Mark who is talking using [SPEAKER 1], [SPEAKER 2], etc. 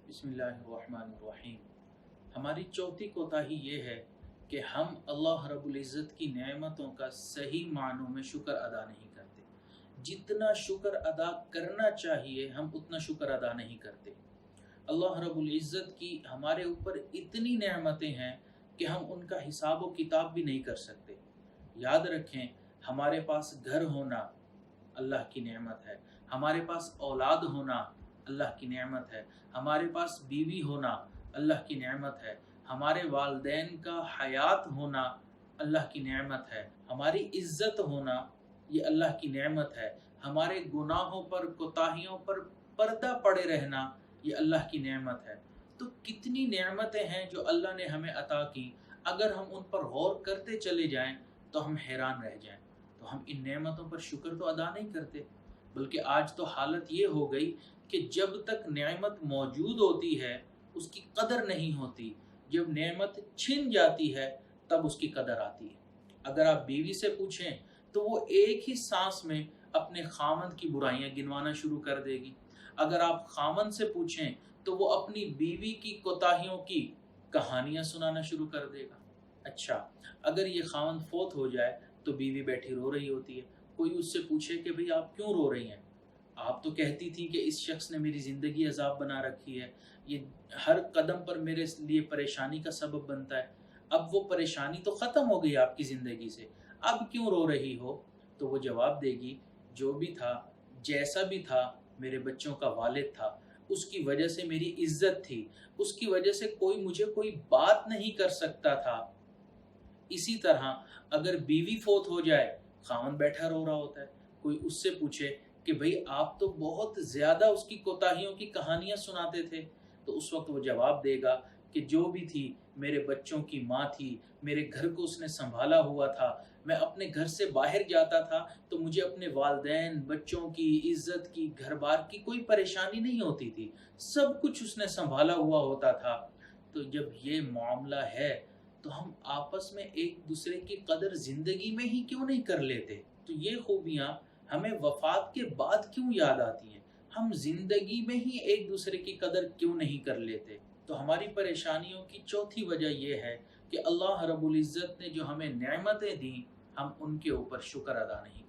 [SPEAKER 1] बिस्मिल्लाहिर्रहमानिर्रहीम। हमारी चौथी कोताही ये है कि हम अल्लाह रब्बुल इज़्ज़त की नेमतों का सही मानों में शुक्र अदा नहीं करते। जितना शुक्र अदा करना चाहिए हम उतना शुक्र अदा नहीं करते। अल्लाह रब्बुल इज़्ज़त की हमारे ऊपर इतनी नेमतें हैं कि हम उनका हिसाब व किताब भी नहीं कर सकते। याद रखें, हमारे पास घर होना अल्लाह की नेमत है, हमारे पास औलाद होना अल्लाह की नेमत है, हमारे पास बीवी होना अल्लाह की नेमत है, हमारे वालिदैन का हयात होना अल्लाह की नेमत है, हमारी इज्जत होना ये अल्लाह की नेमत है, हमारे गुनाहों पर कोताहियों पर पर्दा पड़े रहना ये अल्लाह की नेमत है। तो कितनी नेमतें हैं जो अल्लाह ने हमें अता की, अगर हम उन पर गौर करते चले जाएं तो हम हैरान रह जाएं। तो हम इन नेमतों पर शुक्र तो अदा नहीं करते, बल्कि आज तो हालत ये हो गई कि जब तक नेमत मौजूद होती है उसकी कदर नहीं होती, जब नेमत छिन जाती है तब उसकी कदर आती है। अगर आप बीवी से पूछें तो वो एक ही सांस में अपने खामद की बुराइयां गिनवाना शुरू कर देगी। अगर आप खामद से पूछें तो वो अपनी बीवी की कोताहियों की कहानियां सुनाना शुरू कर देगा। अच्छा, अगर ये खामद फोत हो जाए तो बीवी बैठी रो रही होती है, कोई उससे पूछे कि भाई आप क्यों रो रही हैं, आप तो कहती थी कि इस शख्स ने मेरी ज़िंदगी अजाब बना रखी है, ये हर कदम पर मेरे लिए परेशानी का सबब बनता है, अब वो परेशानी तो ख़त्म हो गई आपकी ज़िंदगी से, अब क्यों रो रही हो? तो वो जवाब देगी, जो भी था, जैसा भी था, मेरे बच्चों का वालिद था, उसकी वजह से मेरी इज्जत थी, उसकी वजह से कोई मुझे कोई बात नहीं कर सकता था। इसी तरह अगर बीवी फोत हो जाए, खामन बैठा रो रहा होता है, कोई उससे पूछे कि भाई आप तो बहुत ज़्यादा उसकी कोताहियों की कहानियां सुनाते थे, तो उस वक्त वो जवाब देगा कि जो भी थी, मेरे बच्चों की माँ थी, मेरे घर को उसने संभाला हुआ था, मैं अपने घर से बाहर जाता था तो मुझे अपने वालिदैन, बच्चों की इज्जत की, घर बार की कोई परेशानी नहीं होती थी, सब कुछ उसने संभाला हुआ होता था। तो जब ये मामला है तो हम आपस में एक दूसरे की कदर ज़िंदगी में ही क्यों नहीं कर लेते? तो ये खूबियाँ हमें वफात के बाद क्यों याद आती हैं? हम जिंदगी में ही एक दूसरे की कदर क्यों नहीं कर लेते? तो हमारी परेशानियों की चौथी वजह यह है कि अल्लाह रब्बुल इज़्ज़त ने जो हमें नेमतें दी, हम उनके ऊपर शुक्र अदा नहीं